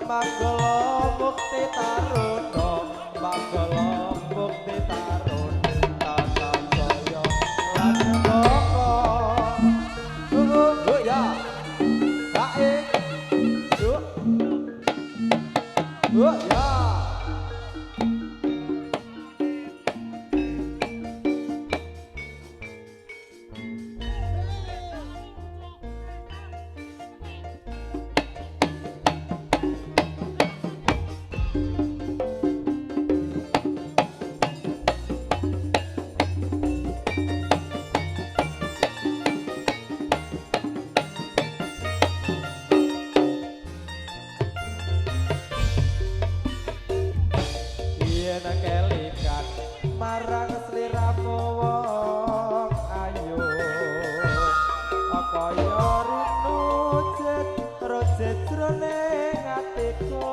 Manggala mukti taruno Manggala mukti taruno Tata Jaya lan Joko ya baik ya kelikan marang sliramu wong ayu kaya rinu jet rojet jroning atiku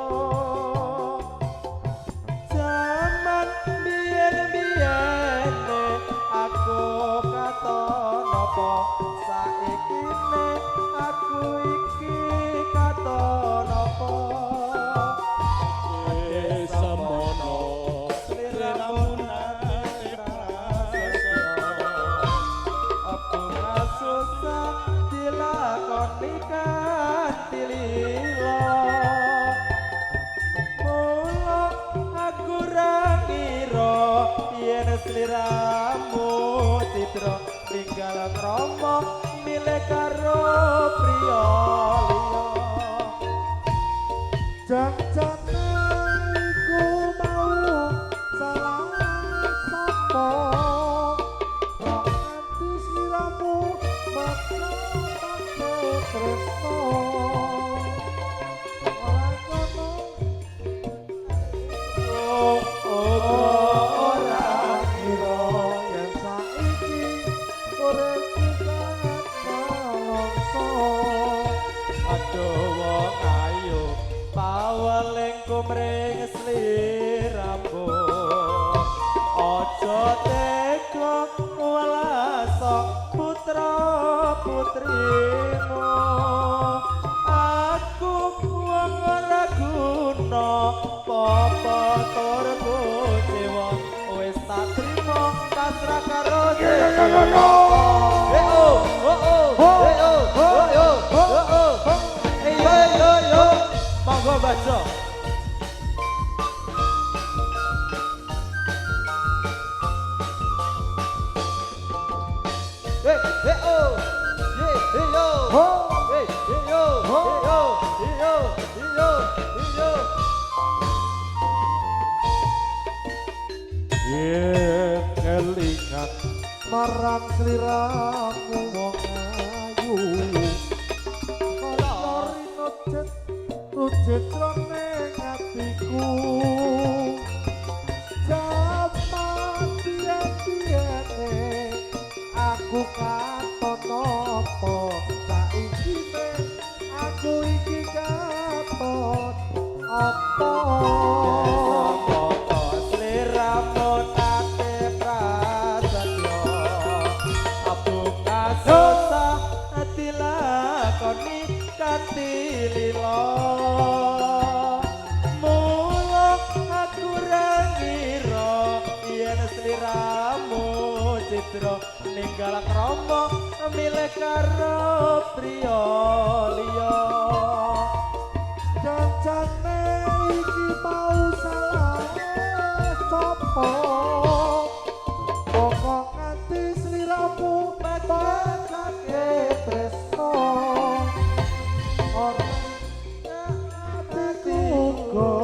jaman biyen-biyene aku katon apa saikine aku iki katon apa sliramu citra tinggal krama milih karo priya liya janjane iku mau salah sapa kok nganti sliramu bakal tresno ora kono mring sliramu aja tega welasa putra putrimu aku wong ora guna apa tur kecewa wis tak trimo pasrah karo monggo baca kelingan marang sliramu wong ayu kaya rujet jroning atiku jaman biyen-biyene aku katon apa saikine aku iki katon apa sliramu nate prasetyo abung susah dilakoni kanthi lila mula aku ra ngira yen sliramu citra ninggal krama milih karo priya liya janjane iki mau salah sapa pokok nganti sliramu bakake tresno ora atiku uga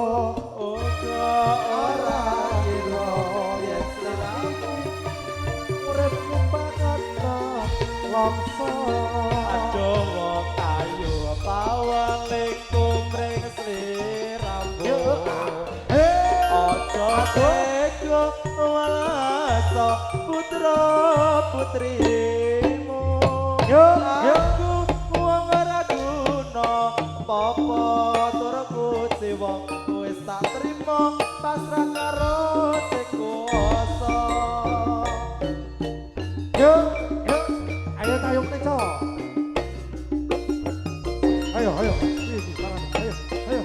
ora kira yen sliramu uripku bakal langsa aduh wong ayu paweling kumring sliramu aja tega welasa putra putrimu aku wong ora guna apa tur kucewa wis tak trimo pasrah karo sing kuwasa ayo tayung teco ayo ayo ayo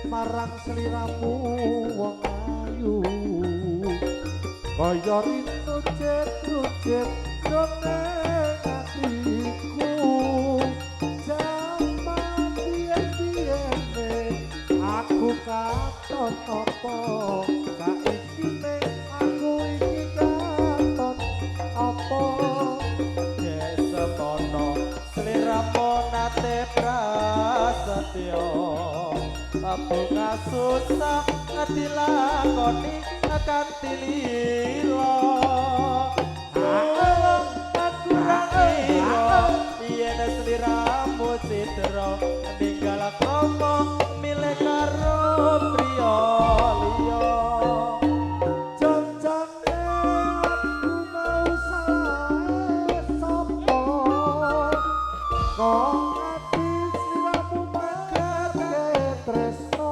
marang sliramu wong ayu kaya rindu jet jone atiku jaman biyen-biyene aku katon apa saiki nek aku iki katon apa desemono sliramu nate prasetyo bunga susah dilakoni kanthi lila aku rangira yen sliramu citra ninggal kromo milih karo priya liya janjane aku mau salah sapa kok ati sliramu magate tresno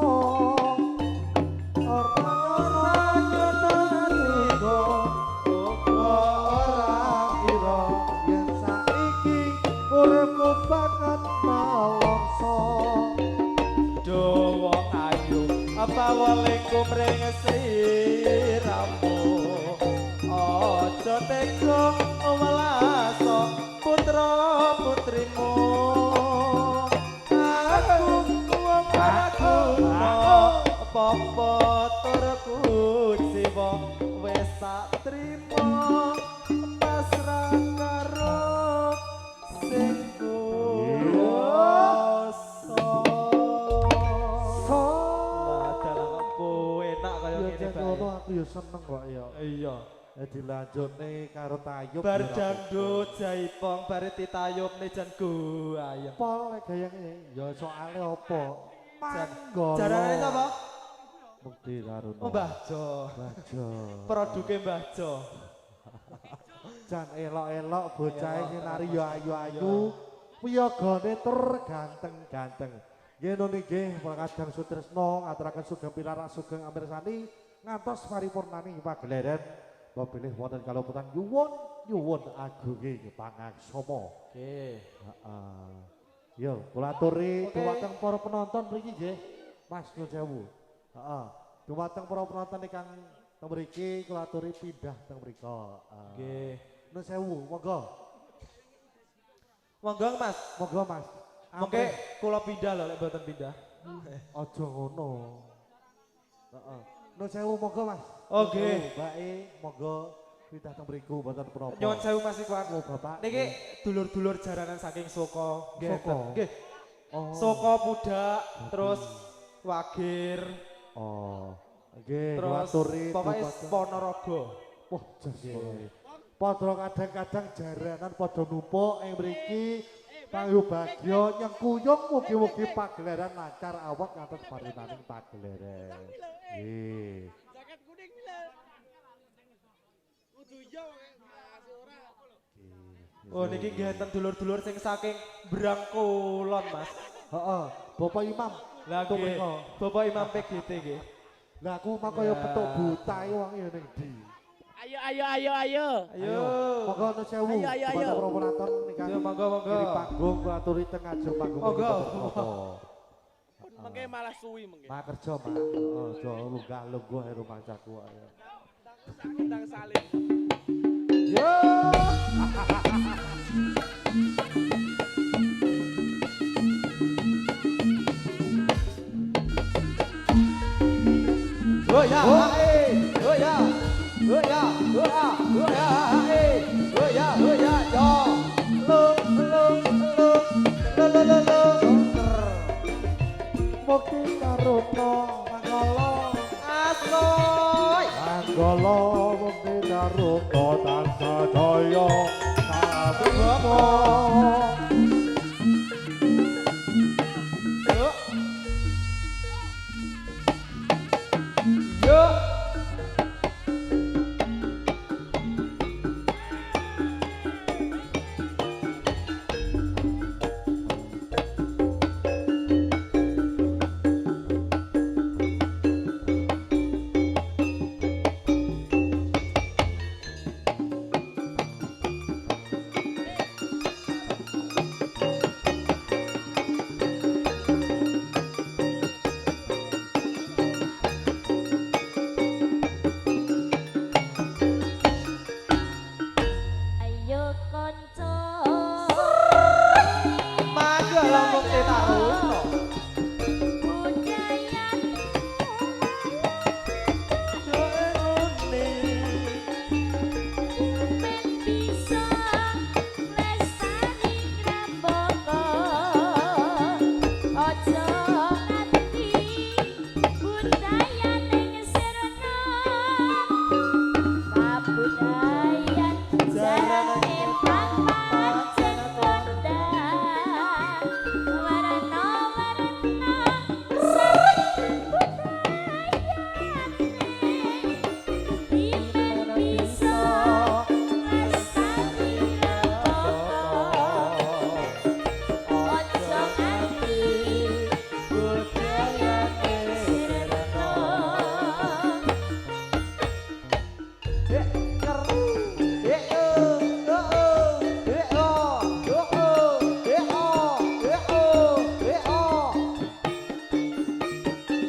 Assalamualaikum ring sliramu aja tega welaso putra putrimu aku wong raguna apa turku jiwa wis tak trima pasrah karo sing aku ya seneng kok ya. Iya. Dilanjutne karo tayub. Bar dangdut jaipong bare ditayubne jan go ayem. Pol gayange ya soalé apa? Manggala. Jarane sapa? Mukti Taruno. Oh Mbah Jo. Mbah Jo. Produke Mbah Jo. Jan elok-elok bocah sing nari ya ayu-ayu. Piyagane tur ganteng-ganteng. Nggih ngono nggih kadang Sutresno ngaturaken sugeng pirarak sugeng amirsani ngantos paripurnani pagelaran pilih wonten kaloputan nyuwun agunge pangaksama. Nggih. Heeh. Yo kula aturi dhumateng para penonton mriki nggih. Mas nuwun sewu. Heeh. Dhumateng para penonton ingkang teng mriki kula aturi pindah teng mrika. Nggih. Nuwun sewu, monggo. Monggo Mas. Monggo Mas. Mengke kula pindah lho lek mboten pindah. Aja ngono. Heeh. Nuwun sewu monggo Mas. Oke. Mbake monggo pindah teng mriku mboten menapa. Nyuwun sewu Mas Iwan. Oh Bapak. Niki dulur-dulur jaranan saking Soko. Nggih. Oh. Soko Pudak terus Wagir. Oh. Nggih, aturi pokoke Ponorogo. Wah, jas. Padha kadang-kadang jaranan padha numpuk ing mriki. Pangyu bagyo nyengkuyung mugi-mugi pagelaran lancar awak ngantos parinaning pagelaran. Nggih. Jaket kuning lho. Kudu yo ora. Oh niki nggih enten dulur-dulur sing saking Brangkulon, Mas. Heeh, Bapak Imam. Lah nggih, Bapak Imam PGT nggih. Lah aku makaya petuk buta iki wong ya ning ndi? Ayo. Monggo nuwun sewu. Ayo. Promotor niku. Monggo. Di panggung aturi teng ajeng panggung. Monggo. Mengke malah suwi mengke. Mak kerja, Mak. Aja lunggah-lungguh rumah caku ayo. Ndang salin. Yo. Oh ya. Oh ya. Mukti Taruno Manggala Asoy Manggala Mukti Taruno tansah jaya sabana.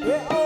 Ser